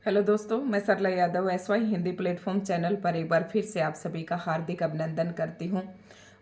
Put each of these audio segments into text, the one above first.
Hello दोस्तों, मैं Sarla Yadav SY Hindi platform channel पर एक बार फिर से आप सभी का हार्दिक अभिनंदन करती हूं।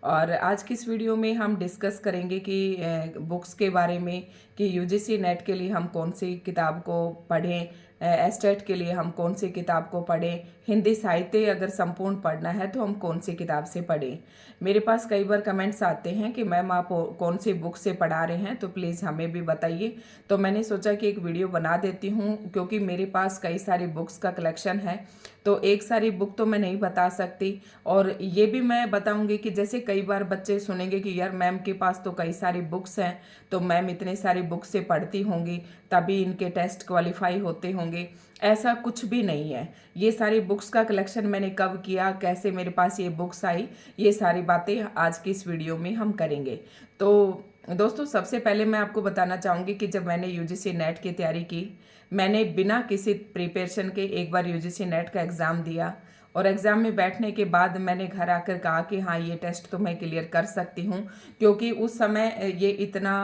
और आज की इस वीडियो में हम डिस्कस करेंगे कि बुक्स के बारे में कि यूजीसी नेट के लिए हम कौन सी किताब को पढ़ें, एस्टेट के लिए हम कौन सी किताब को पढ़ें, हिंदी साहित्य अगर संपूर्ण पढ़ना है तो हम कौन सी किताब से पढ़ें। मेरे पास कई बार कमेंट्स आते हैं कि मैम आप कौन सी बुक से पढ़ा रहे हैं, तो प्लीज़ हमें भी बताइए। तो मैंने सोचा कि एक वीडियो बना देती हूँ, क्योंकि मेरे पास कई सारी बुक्स का कलेक्शन है, तो एक सारी बुक तो मैं नहीं बता सकती। और ये भी मैं बताऊंगी कि जैसे कई बार बच्चे सुनेंगे कि यार मैम के पास तो कई सारी बुक्स हैं, तो मैम इतने सारी बुक्स से पढ़ती होंगी तभी इनके टेस्ट क्वालिफाई होते होंगे। ऐसा कुछ भी नहीं है। ये सारी बुक्स का कलेक्शन मैंने कब किया, कैसे मेरे पास ये बुक्स आई, ये सारी बातें आज की इस वीडियो में हम करेंगे। तो दोस्तों, सबसे पहले मैं आपको बताना चाहूँगी कि जब मैंने यूजीसी नेट की तैयारी की, मैंने बिना किसी प्रिपरेशन के एक बार यूजीसी नेट का एग्ज़ाम दिया। और एग्ज़ाम में बैठने के बाद मैंने घर आकर कहा कि हाँ, ये टेस्ट तो मैं क्लियर कर सकती हूँ, क्योंकि उस समय ये इतना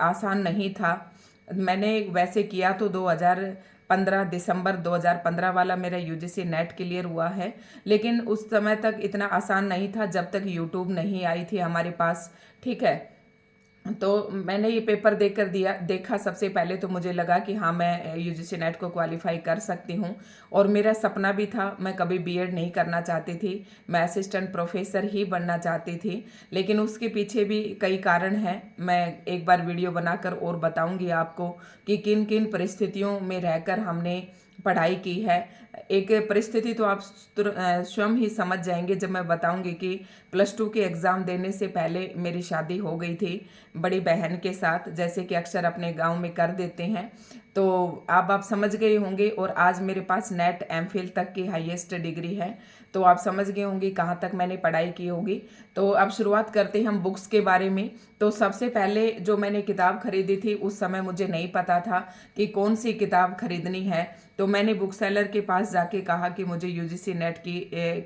आसान नहीं था। मैंने वैसे किया तो 2015 दिसंबर 2015 वाला मेरा यूजीसी नेट क्लियर हुआ है, लेकिन उस समय तक इतना आसान नहीं था जब तक यूट्यूब नहीं आई थी हमारे पास। ठीक है, तो मैंने ये पेपर देखा सबसे पहले तो मुझे लगा कि हाँ, मैं यूजीसी नेट को क्वालिफाई कर सकती हूँ। और मेरा सपना भी था, मैं कभी बीएड नहीं करना चाहती थी, मैं असिस्टेंट प्रोफेसर ही बनना चाहती थी। लेकिन उसके पीछे भी कई कारण हैं, मैं एक बार वीडियो बनाकर और बताऊंगी आपको कि किन किन परिस्थितियों में रहकर हमने पढ़ाई की है। एक परिस्थिति तो आप स्वयं ही समझ जाएंगे जब मैं बताऊंगी कि +2 के एग्ज़ाम देने से पहले मेरी शादी हो गई थी बड़ी बहन के साथ, जैसे कि अक्सर अपने गांव में कर देते हैं। तो अब आप समझ गए होंगे। और आज मेरे पास नेट एमफिल तक की हाईएस्ट डिग्री है, तो आप समझ गए होंगे कहाँ तक मैंने पढ़ाई की होगी। तो अब शुरुआत करते हैं हम बुक्स के बारे में। तो सबसे पहले जो मैंने किताब खरीदी थी, उस समय मुझे नहीं पता था कि कौन सी किताब खरीदनी है। तो मैंने बुक सेलर के पास जाके कहा कि मुझे यूजीसी नेट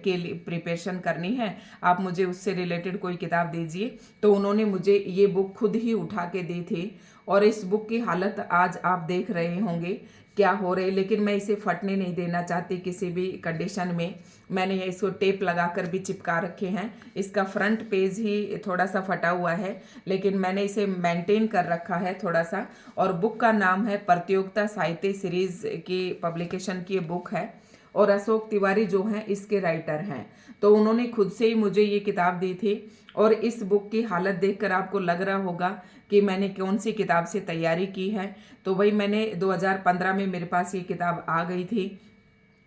के लिए प्रिपरेशन करनी है, आप मुझे उससे रिलेटेड कोई किताब दीजिए। तो उन्होंने मुझे ये बुक खुद ही उठा के दी थी। और इस बुक की हालत आज आप देख रहे होंगे क्या हो रही, लेकिन मैं इसे फटने नहीं देना चाहती किसी भी कंडीशन में। मैंने ये इसको टेप लगाकर भी चिपका रखे हैं। इसका फ्रंट पेज ही थोड़ा सा फटा हुआ है, लेकिन मैंने इसे मेंटेन कर रखा है थोड़ा सा। और बुक का नाम है प्रतियोगिता साहित्य सीरीज की पब्लिकेशन की ये बुक है। और अशोक तिवारी जो हैं इसके राइटर हैं, तो उन्होंने खुद से ही मुझे ये किताब दी थी। और इस बुक की हालत देखकर आपको लग रहा होगा कि मैंने कौन सी किताब से तैयारी की है। तो भाई, मैंने 2015 में मेरे पास ये किताब आ गई थी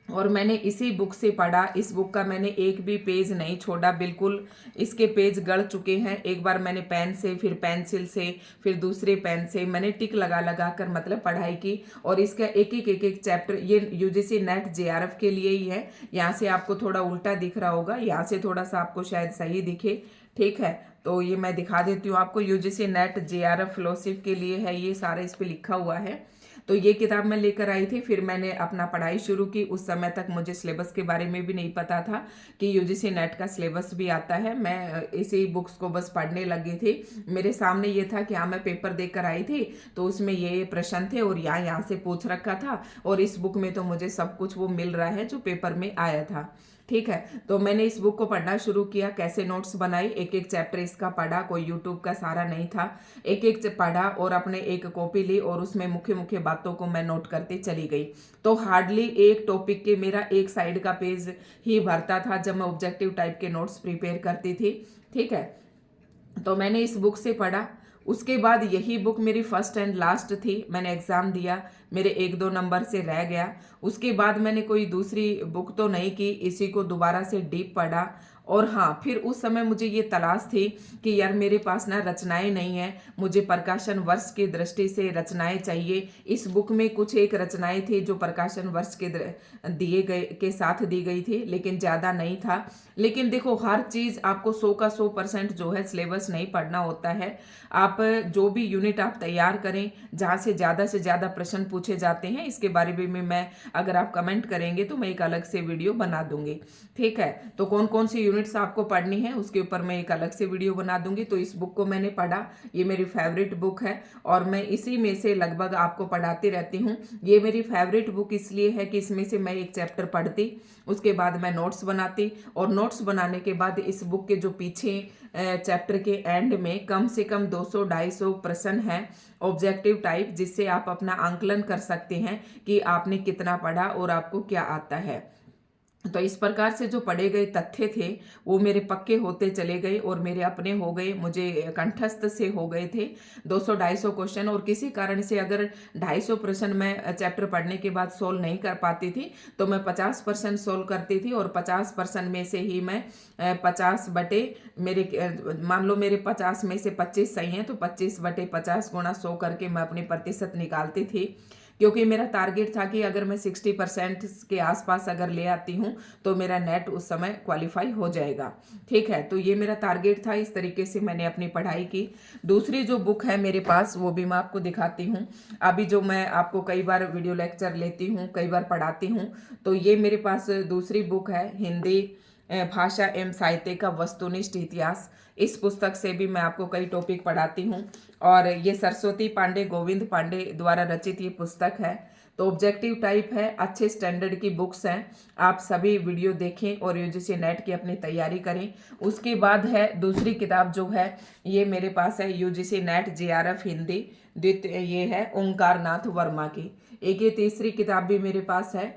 और मैंने इसी बुक से पढ़ा। इस बुक का मैंने एक भी पेज नहीं छोड़ा, बिल्कुल इसके पेज गड़ चुके हैं। एक बार मैंने पेन से, फिर पेंसिल से, फिर दूसरे पेन से मैंने टिक लगा लगा कर मतलब पढ़ाई की। और इसका एक एक चैप्टर, ये यूजीसी नेट जेआरएफ के लिए ही है। यहाँ से आपको थोड़ा उल्टा दिख रहा होगा, यहाँ से थोड़ा सा आपको शायद सही दिखे। ठीक है, तो ये मैं दिखा देती हूँ आपको। यूजीसी नेट जेआरएफ फेलोशिप के लिए है, ये सारा इस पे लिखा हुआ है। तो ये किताब मैं लेकर आई थी, फिर मैंने अपना पढ़ाई शुरू की। उस समय तक मुझे सिलेबस के बारे में भी नहीं पता था कि यूजीसी नेट का सिलेबस भी आता है। मैं इसी बुक्स को बस पढ़ने लगी थी। मेरे सामने ये था कि हाँ, मैं पेपर देकर आई थी तो उसमें ये प्रश्न थे और यहाँ यहाँ से पूछ रखा था। और इस बुक में तो मुझे सब कुछ वो मिल रहा है जो पेपर में आया था। ठीक है, तो मैंने इस बुक को पढ़ना शुरू किया, कैसे नोट्स बनाई, एक एक चैप्टर इसका पढ़ा, कोई यूट्यूब का सहारा नहीं था। एक एक पढ़ा और अपने एक कॉपी ली और उसमें मुख्य मुख्य बातों को मैं नोट करते चली गई। तो हार्डली एक टॉपिक के मेरा एक साइड का पेज ही भरता था जब मैं ऑब्जेक्टिव टाइप के नोट्स प्रिपेयर करती थी। ठीक है, तो मैंने इस बुक से पढ़ा। उसके बाद यही बुक मेरी फर्स्ट एंड लास्ट थी। मैंने एग्ज़ाम दिया, मेरे 1-2 नंबर से रह गया। उसके बाद मैंने कोई दूसरी बुक तो नहीं की, इसी को दोबारा से डीप पढ़ा। और हाँ, फिर उस समय मुझे ये तलाश थी कि यार मेरे पास ना रचनाएं नहीं हैं, मुझे प्रकाशन वर्ष की दृष्टि से रचनाएं चाहिए। इस बुक में कुछ एक रचनाएं थी जो प्रकाशन वर्ष के दिए गए के साथ दी गई थी, लेकिन ज़्यादा नहीं था। लेकिन देखो, हर चीज़ आपको 100 का 100% जो है सिलेबस नहीं पढ़ना होता है। आप जो भी यूनिट आप तैयार करें जहाँ से ज़्यादा प्रश्न पूछे जाते हैं, इसके बारे में मैं, अगर आप कमेंट करेंगे तो मैं एक अलग से वीडियो बना दूंगी। ठीक है, तो कौन कौन सी यूनिट्स आपको पढ़नी है उसके ऊपर मैं एक अलग से वीडियो बना दूंगी। तो इस बुक को मैंने पढ़ा, ये मेरी फेवरेट बुक है और मैं इसी में से लगभग आपको पढ़ाती रहती हूँ। ये मेरी फेवरेट बुक इसलिए है कि इसमें से मैं एक चैप्टर पढ़ती, उसके बाद मैं नोट्स बनाती और नोट्स बनाने के बाद इस बुक के जो पीछे चैप्टर के एंड में कम से कम 200-250 प्रश्न हैं ऑब्जेक्टिव टाइप, जिससे आप अपना आंकलन कर सकते हैं कि आपने कितना पढ़ा और आपको क्या आता है। तो इस प्रकार से जो पढ़े गए तथ्य थे वो मेरे पक्के होते चले गए और मेरे अपने हो गए, मुझे कंठस्थ से हो गए थे 200-250 क्वेश्चन। और किसी कारण से अगर 250 प्रश्न मैं चैप्टर पढ़ने के बाद सोल्व नहीं कर पाती थी तो मैं 50% सोल्व करती थी और 50% में से ही मैं 50 बटे मेरे, मान लो मेरे 50 में से 25 सही हैं तो 25/50 गुणा 100 करके मैं अपनी प्रतिशत निकालती थी, क्योंकि मेरा टारगेट था कि अगर मैं 60% के आसपास अगर ले आती हूँ तो मेरा नेट उस समय क्वालिफाई हो जाएगा। ठीक है, तो ये मेरा टारगेट था, इस तरीके से मैंने अपनी पढ़ाई की। दूसरी जो बुक है मेरे पास वो भी मैं आपको दिखाती हूँ। अभी जो मैं आपको कई बार वीडियो लेक्चर लेती हूँ, कई बार पढ़ाती हूँ, तो ये मेरे पास दूसरी बुक है, हिंदी भाषा एवं साहित्य का वस्तुनिष्ठ इतिहास। इस पुस्तक से भी मैं आपको कई टॉपिक पढ़ाती हूँ और ये सरस्वती पांडे, गोविंद पांडे द्वारा रचित ये पुस्तक है। तो ऑब्जेक्टिव टाइप है, अच्छे स्टैंडर्ड की बुक्स हैं। आप सभी वीडियो देखें और यूजीसी नेट की अपनी तैयारी करें। उसके बाद है दूसरी किताब जो है ये मेरे पास है यूजीसी नेट जेआरएफ हिंदी द्वितीय, ये है ओंकार नाथ वर्मा की। एक ये तीसरी किताब भी मेरे पास है।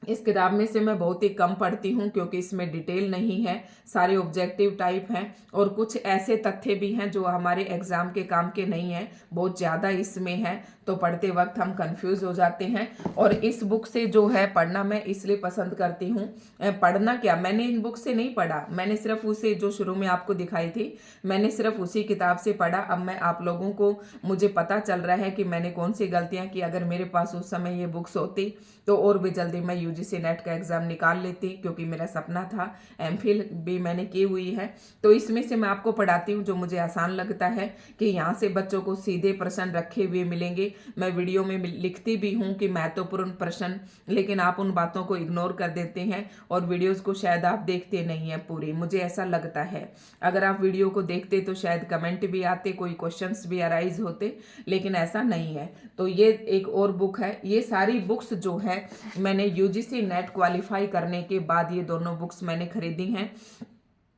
इस किताब में से मैं बहुत ही कम पढ़ती हूँ क्योंकि इसमें डिटेल नहीं है, सारे ऑब्जेक्टिव टाइप हैं और कुछ ऐसे तथ्य भी हैं जो हमारे एग्जाम के काम के नहीं हैं, बहुत ज़्यादा इसमें है तो पढ़ते वक्त हम कंफ्यूज हो जाते हैं। और इस बुक से जो है पढ़ना मैं इसलिए पसंद करती हूँ, पढ़ना क्या, मैंने इन बुक से नहीं पढ़ा, मैंने सिर्फ उसे जो शुरू में आपको दिखाई थी मैंने सिर्फ उसी किताब से पढ़ा। अब मैं आप लोगों को, मुझे पता चल रहा है कि मैंने कौन सी गलतियाँ की, अगर मेरे पास उस समय ये बुक्स होती तो और भी जल्दी मैं यूजीसी नेट का एग्ज़ाम निकाल लेती, क्योंकि मेरा सपना था, एमफिल भी मैंने की हुई है। तो इसमें से मैं आपको पढ़ाती हूँ जो मुझे आसान लगता है कि यहाँ से बच्चों को सीधे प्रश्न रखे हुए मिलेंगे। मैं वीडियो में लिखती भी हूँ कि महत्वपूर्ण प्रश्न, लेकिन आप उन बातों को इग्नोर कर देते हैं और वीडियोस को शायद आप देखते नहीं हैं पूरी, मुझे ऐसा लगता है। अगर आप वीडियो को देखते तो शायद कमेंट भी आते, कोई क्वेश्चंस भी अराइज होते, लेकिन ऐसा नहीं है। तो ये एक और बुक है। ये सारी बुक्स जो है मैंने यूजीसी नेट क्वालिफाई करने के बाद ये दोनों बुक्स मैंने खरीदी हैं।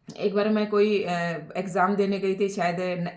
एक बार मैं कोई एग्ज़ाम देने गई थी, शायद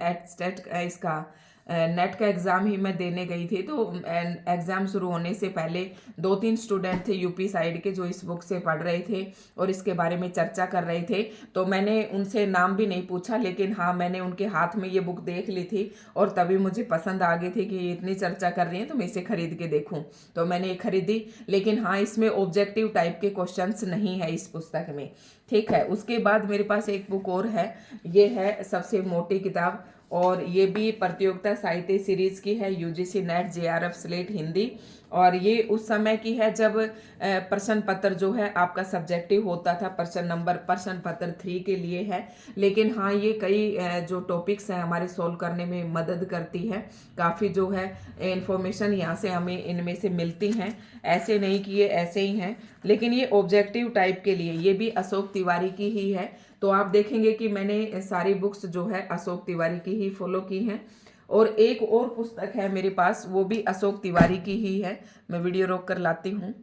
इसका नेट का एग्ज़ाम ही मैं देने गई थी। तो एग्ज़ाम शुरू होने से पहले 2-3 स्टूडेंट थे यूपी साइड के जो इस बुक से पढ़ रहे थे और इसके बारे में चर्चा कर रहे थे। तो मैंने उनसे नाम भी नहीं पूछा, लेकिन हाँ मैंने उनके हाथ में ये बुक देख ली थी और तभी मुझे पसंद आ गई थी कि ये इतनी चर्चा कर रही है तो मैं इसे खरीद के देखूँ। तो मैंने ये खरीदी, लेकिन हाँ इसमें ऑब्जेक्टिव टाइप के क्वेश्चंस नहीं है इस पुस्तक में। ठीक है, उसके बाद मेरे पास एक बुक और है, ये है सबसे मोटी किताब और ये भी प्रतियोगिता साहित्य सीरीज की है, UGC net JRF slate Hindi. और ये उस समय की है जब प्रश्न पत्र जो है आपका सब्जेक्टिव होता था, प्रश्न पत्र 3 के लिए है। लेकिन हाँ ये कई जो टॉपिक्स हैं हमारे सॉल्व करने में मदद करती है, काफ़ी जो है इंफॉर्मेशन यहाँ से हमें इनमें से मिलती हैं, ऐसे नहीं कि ये ऐसे ही हैं। लेकिन ये ऑब्जेक्टिव टाइप के लिए, ये भी अशोक तिवारी की ही है। तो आप देखेंगे कि मैंने सारी बुक्स जो है अशोक तिवारी की ही फॉलो की हैं। और एक और पुस्तक है मेरे पास, वो भी अशोक तिवारी की ही है, मैं वीडियो रोक कर लाती हूँ।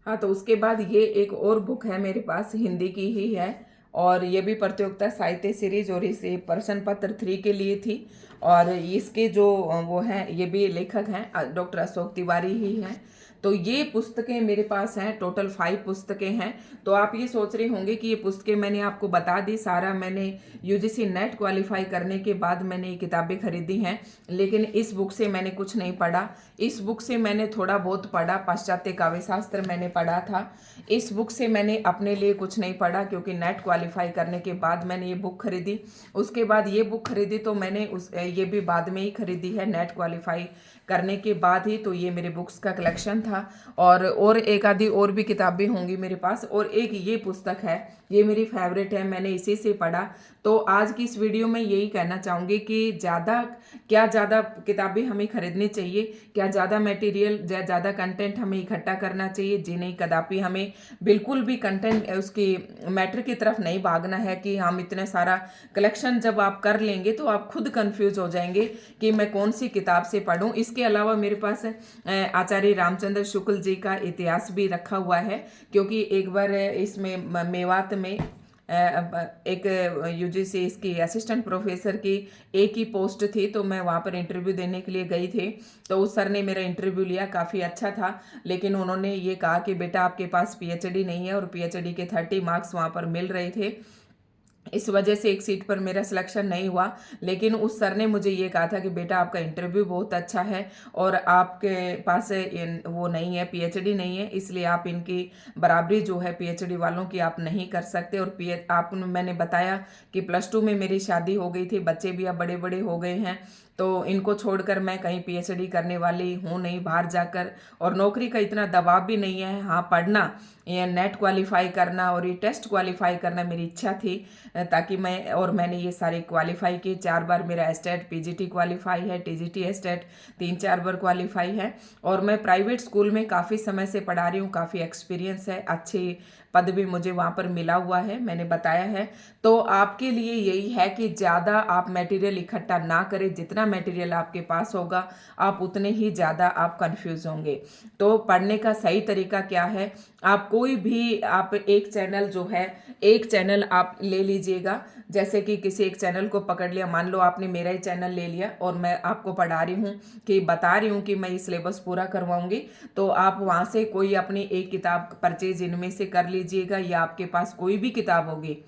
हाँ, तो उसके बाद ये एक और बुक है मेरे पास, हिंदी की ही है और ये भी प्रतियोगिता साहित्य सीरीज और इसे प्रश्न पत्र 3 के लिए थी। और इसके जो वो हैं ये भी लेखक हैं डॉक्टर अशोक तिवारी ही हैं। तो ये पुस्तकें मेरे पास हैं, टोटल 5 पुस्तकें हैं। तो आप ये सोच रहे होंगे कि ये पुस्तकें मैंने आपको बता दी, सारा मैंने यूजीसी नेट क्वालिफाई करने के बाद मैंने ये किताबें खरीदी हैं, लेकिन इस बुक से मैंने कुछ नहीं पढ़ा। इस बुक से मैंने थोड़ा बहुत पढ़ा, पाश्चात्य काव्य शास्त्र मैंने पढ़ा था। इस बुक से मैंने अपने लिए कुछ नहीं पढ़ा क्योंकि नेट क्वालिफाई करने के बाद मैंने ये बुक खरीदी। उसके बाद ये बुक खरीदी तो मैंने ये भी बाद में ही खरीदी है, नेट क्वालिफाई करने के बाद ही। तो ये मेरे बुक्स का कलेक्शन था, और एक आधी और भी किताबें होंगी मेरे पास, और एक ये पुस्तक है, ये मेरी फेवरेट है, मैंने इसी से पढ़ा। तो आज की इस वीडियो में यही कहना चाहूँगी कि ज़्यादा किताबें हमें खरीदनी चाहिए, क्या ज़्यादा मटेरियल ज़्यादा कंटेंट हमें इकट्ठा करना चाहिए। जी नहीं, कदापि हमें बिल्कुल भी कंटेंट उसकी मैटर की तरफ नहीं भागना है कि हम इतने सारा कलेक्शन जब आप कर लेंगे तो आप खुद कंफ्यूज हो जाएंगे कि मैं कौन सी किताब से पढूं। इसके अलावा मेरे पास आचार्य रामचंद्र शुक्ल जी का इतिहास भी रखा हुआ है, क्योंकि एक बार इसमें मेवात में एक यूजीसी इसकी असिस्टेंट प्रोफेसर की एक ही पोस्ट थी, तो मैं वहाँ पर इंटरव्यू देने के लिए गई थी। तो उस सर ने मेरा इंटरव्यू लिया, काफ़ी अच्छा था, लेकिन उन्होंने ये कहा कि बेटा आपके पास पीएचडी नहीं है, और पीएचडी के 30 मार्क्स वहाँ पर मिल रहे थे। इस वजह से एक सीट पर मेरा सिलेक्शन नहीं हुआ। लेकिन उस सर ने मुझे ये कहा था कि बेटा आपका इंटरव्यू बहुत अच्छा है, और आपके पास वो नहीं है, पीएचडी नहीं है, इसलिए आप इनकी बराबरी जो है पीएचडी वालों की आप नहीं कर सकते। और मैंने बताया कि +2 में मेरी शादी हो गई थी, बच्चे भी अब बड़े बड़े हो गए हैं, तो इनको छोड़कर मैं कहीं पीएचडी करने वाली हूँ नहीं बाहर जाकर, और नौकरी का इतना दबाव भी नहीं है। हाँ, पढ़ना, ये नेट क्वालिफाई करना और ये टेस्ट क्वालिफाई करना मेरी इच्छा थी, ताकि मैंने ये सारे क्वालिफाई किए। 4 बार मेरा एस्टेट पीजीटी क्वालिफाई है, टीजीटी एस्टेट 3-4 बार क्वालिफाई है, और मैं प्राइवेट स्कूल में काफ़ी समय से पढ़ा रही हूँ, काफ़ी एक्सपीरियंस है, अच्छी पद भी मुझे वहाँ पर मिला हुआ है, मैंने बताया है। तो आपके लिए यही है कि ज़्यादा आप मटेरियल इकट्ठा ना करें, जितना मटेरियल आपके पास होगा आप उतने ही ज़्यादा आप कंफ्यूज होंगे। तो पढ़ने का सही तरीका क्या है, आप कोई भी आप एक चैनल आप ले लीजिएगा। जैसे कि किसी एक चैनल को पकड़ लिया, मान लो आपने मेरा ही चैनल ले लिया और मैं आपको पढ़ा रही हूँ कि बता रही हूँ कि मैं ये सिलेबस पूरा करवाऊंगी, तो आप वहाँ से कोई अपनी एक किताब परचेज इनमें से कर लीजिएगा, या आपके पास कोई भी किताब होगी।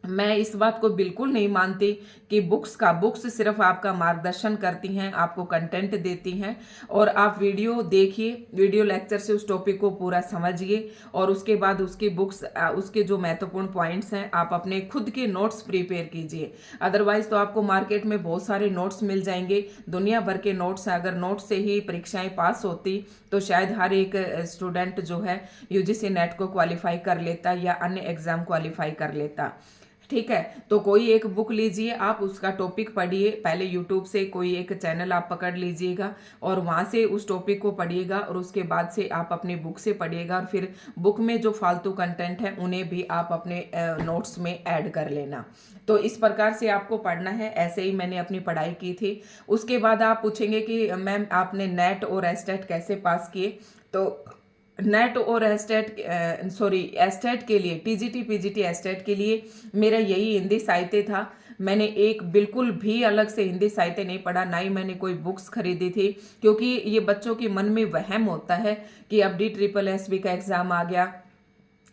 मैं इस बात को बिल्कुल नहीं मानती कि बुक्स सिर्फ आपका मार्गदर्शन करती हैं, आपको कंटेंट देती हैं, और आप वीडियो देखिए, वीडियो लेक्चर से उस टॉपिक को पूरा समझिए, और उसके बाद उसकी बुक्स उसके जो महत्वपूर्ण पॉइंट्स हैं आप अपने खुद के नोट्स प्रिपेयर कीजिए। अदरवाइज तो आपको मार्केट में बहुत सारे नोट्स मिल जाएंगे, दुनिया भर के नोट्स हैं। अगर नोट्स से ही परीक्षाएं पास होती तो शायद हर एक स्टूडेंट जो है यूजीसी नेट को क्वालिफाई कर लेता या अन्य एग्जाम क्वालिफाई कर लेता। ठीक है, तो कोई एक बुक लीजिए, आप उसका टॉपिक पढ़िए, पहले यूट्यूब से कोई एक चैनल आप पकड़ लीजिएगा और वहाँ से उस टॉपिक को पढ़िएगा, और उसके बाद से आप अपनी बुक से पढ़िएगा, और फिर बुक में जो फालतू कंटेंट है उन्हें भी आप अपने नोट्स में ऐड कर लेना। तो इस प्रकार से आपको पढ़ना है, ऐसे ही मैंने अपनी पढ़ाई की थी। उसके बाद आप पूछेंगे कि मैम आपने नेट और एस्टेट कैसे पास किए। तो नेट और एस्टेट के लिए, टीजीटी पीजीटी एस्टेट के लिए मेरा यही हिंदी साहित्य था। मैंने एक बिल्कुल भी अलग से हिंदी साहित्य नहीं पढ़ा, ना ही मैंने कोई बुक्स खरीदी थी, क्योंकि ये बच्चों के मन में वहम होता है कि अब DSSB का एग्ज़ाम आ गया,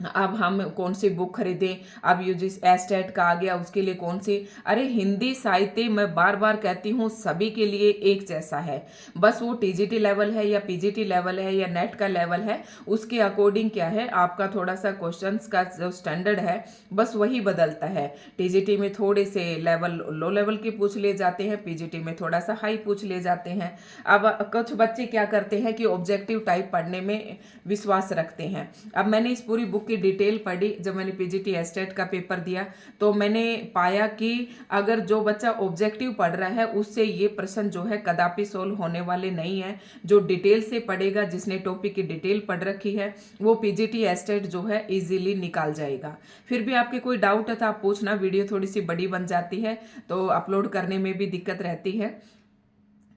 अब हम कौन सी बुक खरीदें, अब यूजीसी एस्टेट का आ गया, उसके लिए कौन सी। अरे हिंदी साहित्य, मैं बार बार कहती हूँ, सभी के लिए एक जैसा है, बस वो टीजीटी लेवल है या पीजीटी लेवल है या नेट का लेवल है, उसके अकॉर्डिंग क्या है आपका थोड़ा सा क्वेश्चंस का जो स्टैंडर्ड है बस वही बदलता है। टीजीटी में थोड़े से लेवल लो लेवल के पूछ ले जाते हैं, पीजीटी में थोड़ा सा हाई पूछ ले जाते हैं। अब कुछ बच्चे क्या करते हैं कि ऑब्जेक्टिव टाइप पढ़ने में विश्वास रखते हैं। अब मैंने इस पूरी बुक की डिटेल पढ़ी, जब मैंने पीजीटी एस्टेट का पेपर दिया तो मैंने पाया कि अगर जो बच्चा ऑब्जेक्टिव पढ़ रहा है उससे ये प्रश्न जो है कदापि सोल्व होने वाले नहीं है। जो डिटेल से पढ़ेगा, जिसने टॉपिक की डिटेल पढ़ रखी है, वो पीजीटी एस्टेट जो है इजीली निकाल जाएगा। फिर भी आपके कोई डाउट है तो आप पूछना, वीडियो थोड़ी सी बड़ी बन जाती है तो अपलोड करने में भी दिक्कत रहती है।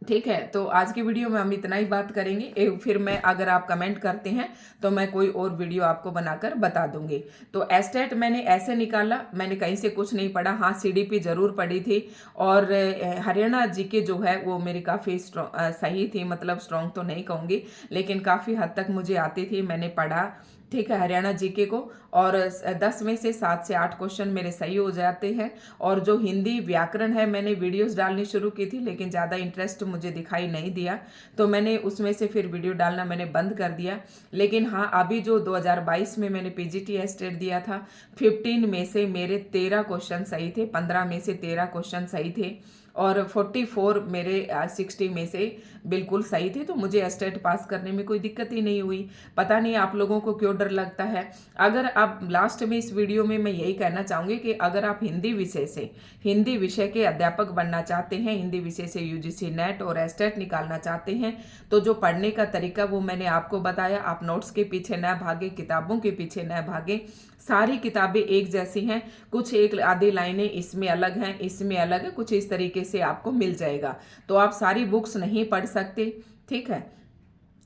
ठीक है, तो आज की वीडियो में हम इतना ही बात करेंगे। फिर मैं, अगर आप कमेंट करते हैं तो मैं कोई और वीडियो आपको बनाकर बता दूंगी। तो एस्टेट मैंने ऐसे निकाला, मैंने कहीं से कुछ नहीं पढ़ा। हाँ, सीडीपी जरूर पढ़ी थी, और हरियाणा जीके जो है वो मेरी काफ़ी सही थी, मतलब स्ट्रॉन्ग तो नहीं कहूँगी लेकिन काफ़ी हद तक मुझे आती थी, मैंने पढ़ा। ठीक है, हरियाणा जीके को, और 10 में से 7 से 8 क्वेश्चन मेरे सही हो जाते हैं। और जो हिंदी व्याकरण है, मैंने वीडियोस डालनी शुरू की थी लेकिन ज़्यादा इंटरेस्ट मुझे दिखाई नहीं दिया, तो मैंने उसमें से फिर वीडियो डालना मैंने बंद कर दिया। लेकिन हाँ, अभी जो 2022 में मैंने पीजीटी एस्टेट दिया था, 15 में से मेरे 13 क्वेश्चन सही थे, 15 में से 13 क्वेश्चन सही थे। और 44 मेरे 60 में से बिल्कुल सही थे, तो मुझे एस्टेट पास करने में कोई दिक्कत ही नहीं हुई। पता नहीं आप लोगों को क्यों डर लगता है। अगर आप लास्ट में इस वीडियो में मैं यही कहना चाहूँगी कि अगर आप हिंदी विषय के अध्यापक बनना चाहते हैं, हिंदी विषय से यूजीसी नेट और एस्टेट निकालना चाहते हैं, तो जो पढ़ने का तरीका वो मैंने आपको बताया। आप नोट्स के पीछे न भागे, किताबों के पीछे न भागे। सारी किताबें एक जैसी हैं, कुछ एक आधी लाइनें इसमें अलग हैं, इसमें अलग है, कुछ इस तरीके से आपको मिल जाएगा। तो आप सारी बुक्स नहीं पढ़ सकते, ठीक है।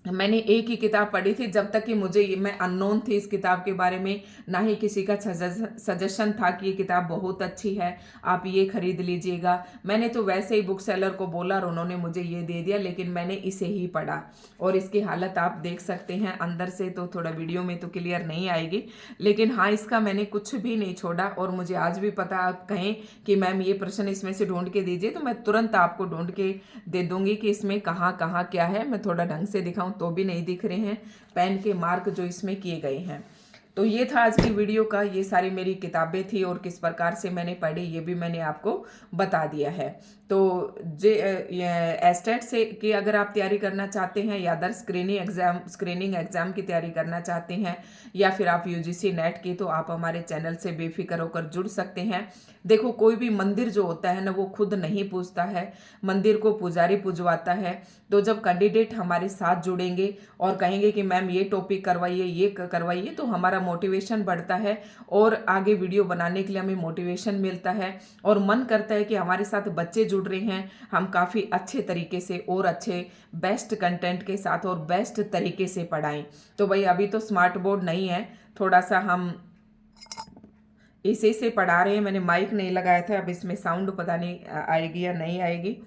मैंने एक ही किताब पढ़ी थी, जब तक कि मैं अननोन थी इस किताब के बारे में, ना ही किसी का सजेशन था कि ये किताब बहुत अच्छी है, आप ये खरीद लीजिएगा। मैंने तो वैसे ही बुक सेलर को बोला और उन्होंने मुझे ये दे दिया, लेकिन मैंने इसे ही पढ़ा और इसकी हालत आप देख सकते हैं। अंदर से तो थोड़ा वीडियो में तो क्लियर नहीं आएगी, लेकिन हाँ, इसका मैंने कुछ भी नहीं छोड़ा। और मुझे आज भी पता, आप कहें कि मैम ये प्रश्न इसमें से ढूंढ के दीजिए, तो मैं तुरंत आपको ढूंढ के दे दूंगी कि इसमें कहाँ कहाँ क्या है। मैं थोड़ा ढंग से दिखाऊं तो भी नहीं दिख रहे हैं पेन के मार्क जो इसमें किए गए हैं। तो ये था आज की वीडियो का, ये सारी मेरी किताबें थी और किस प्रकार से मैंने पढ़ी ये भी मैंने आपको बता दिया है। तो एस्टेट से की अगर आप तैयारी करना चाहते हैं या अदर स्क्रीनिंग एग्जाम की तैयारी करना चाहते हैं, या फिर आप यूजीसी नेट की, तो आप हमारे चैनल से बेफिक्र होकर जुड़ सकते हैं। देखो, कोई भी मंदिर जो होता है ना, वो खुद नहीं पूजता है, मंदिर को पुजारी पुजवाता है। तो जब कैंडिडेट हमारे साथ जुड़ेंगे और कहेंगे कि मैम ये टॉपिक करवाइए, ये करवाइए, तो हमारा मोटिवेशन बढ़ता है और आगे वीडियो बनाने के लिए हमें मोटिवेशन मिलता है और मन करता है कि हमारे साथ बच्चे जुड़ रहे हैं, हम काफ़ी अच्छे तरीके से और अच्छे बेस्ट कंटेंट के साथ और बेस्ट तरीके से पढ़ाएं। तो भाई अभी तो स्मार्ट बोर्ड नहीं है, थोड़ा सा हम इसी से पढ़ा रहे हैं। मैंने माइक नहीं लगाया था, अब इसमें साउंड पता नहीं आएगी या नहीं आएगी।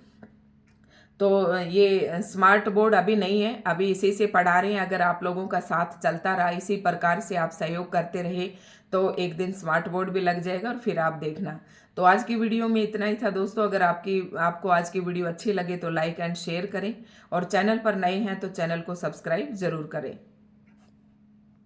तो ये स्मार्ट बोर्ड अभी नहीं है, अभी इसी से पढ़ा रहे हैं। अगर आप लोगों का साथ चलता रहा, इसी प्रकार से आप सहयोग करते रहे, तो एक दिन स्मार्ट बोर्ड भी लग जाएगा और फिर आप देखना। तो आज की वीडियो में इतना ही था दोस्तों। अगर आपको आज की वीडियो अच्छी लगे तो लाइक एंड शेयर करें और चैनल पर नए हैं तो चैनल को सब्सक्राइब जरूर करें।